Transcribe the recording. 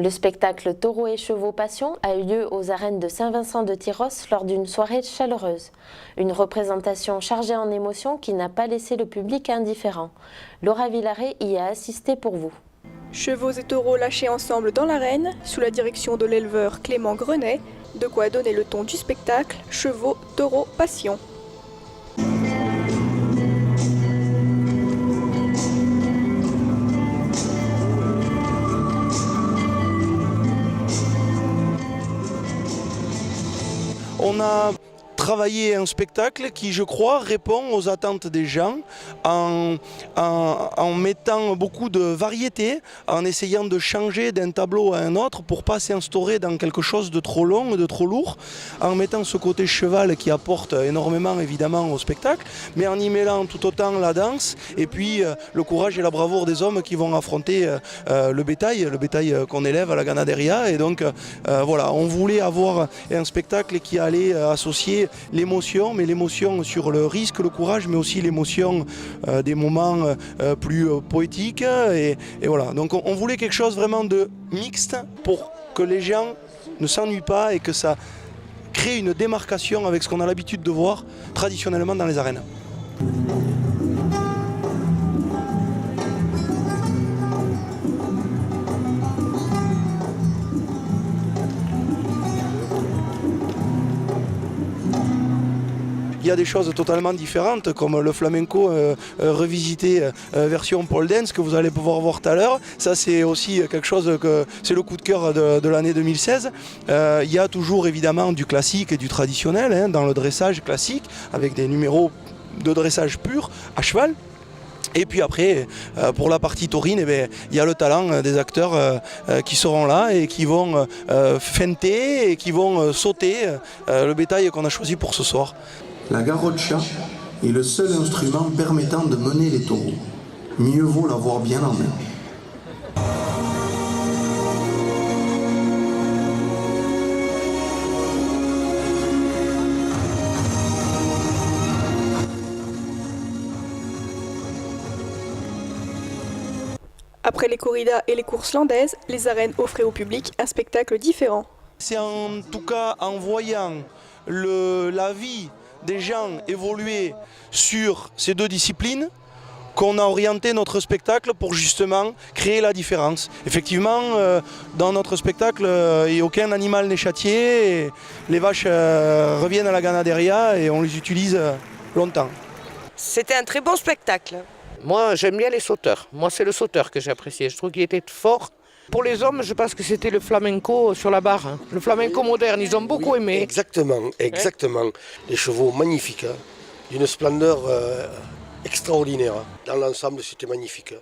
Le spectacle Taureaux et chevaux passion a eu lieu aux arènes de Saint-Vincent-de-Tyrosse lors d'une soirée chaleureuse. Une représentation chargée en émotions qui n'a pas laissé le public indifférent. Laura Villaret y a assisté pour vous. Chevaux et taureaux lâchés ensemble dans l'arène, sous la direction de l'éleveur Clément Grenet, de quoi donner le ton du spectacle Chevaux, taureaux, passion. On a travaillé un spectacle qui, je crois, répond aux attentes des gens en mettant beaucoup de variété, en essayant de changer d'un tableau à un autre pour ne pas s'instaurer dans quelque chose de trop long, de trop lourd, en mettant ce côté cheval qui apporte énormément évidemment au spectacle, mais en y mêlant tout autant la danse et puis le courage et la bravoure des hommes qui vont affronter le bétail qu'on élève à la ganaderia. Et donc voilà, on voulait avoir un spectacle qui allait associer l'émotion, mais l'émotion sur le risque, le courage, mais aussi l'émotion des moments plus poétiques. Et voilà, donc on voulait quelque chose vraiment de mixte pour que les gens ne s'ennuient pas et que ça crée une démarcation avec ce qu'on a l'habitude de voir traditionnellement dans les arènes. Il y a des choses totalement différentes comme le flamenco revisité version pole dance que vous allez pouvoir voir tout à l'heure. Ça c'est aussi quelque chose que c'est le coup de cœur de l'année 2016. Il y a toujours évidemment du classique et du traditionnel dans le dressage classique avec des numéros de dressage pur à cheval. Et puis après, pour la partie taurine, il y a le talent des acteurs qui seront là et qui vont feinter et qui vont sauter le bétail qu'on a choisi pour ce soir. La garrocha est le seul instrument permettant de mener les taureaux. Mieux vaut l'avoir bien en main. Après les corridas et les courses landaises, les arènes offraient au public un spectacle différent. C'est en tout cas en voyant la vie des gens évoluer sur ces deux disciplines qu'on a orienté notre spectacle pour justement créer la différence. Effectivement, dans notre spectacle, aucun animal n'est châtié, et les vaches reviennent à la ganaderia et on les utilise longtemps. C'était un très bon spectacle. Moi, j'aime bien les sauteurs. Moi, c'est le sauteur que j'ai apprécié. Je trouve qu'il était fort. Pour les hommes, je pense que c'était le flamenco sur la barre. Le flamenco moderne, ils ont beaucoup aimé. Exactement. Les chevaux magnifiques, d'une splendeur extraordinaire. Dans l'ensemble, c'était magnifique.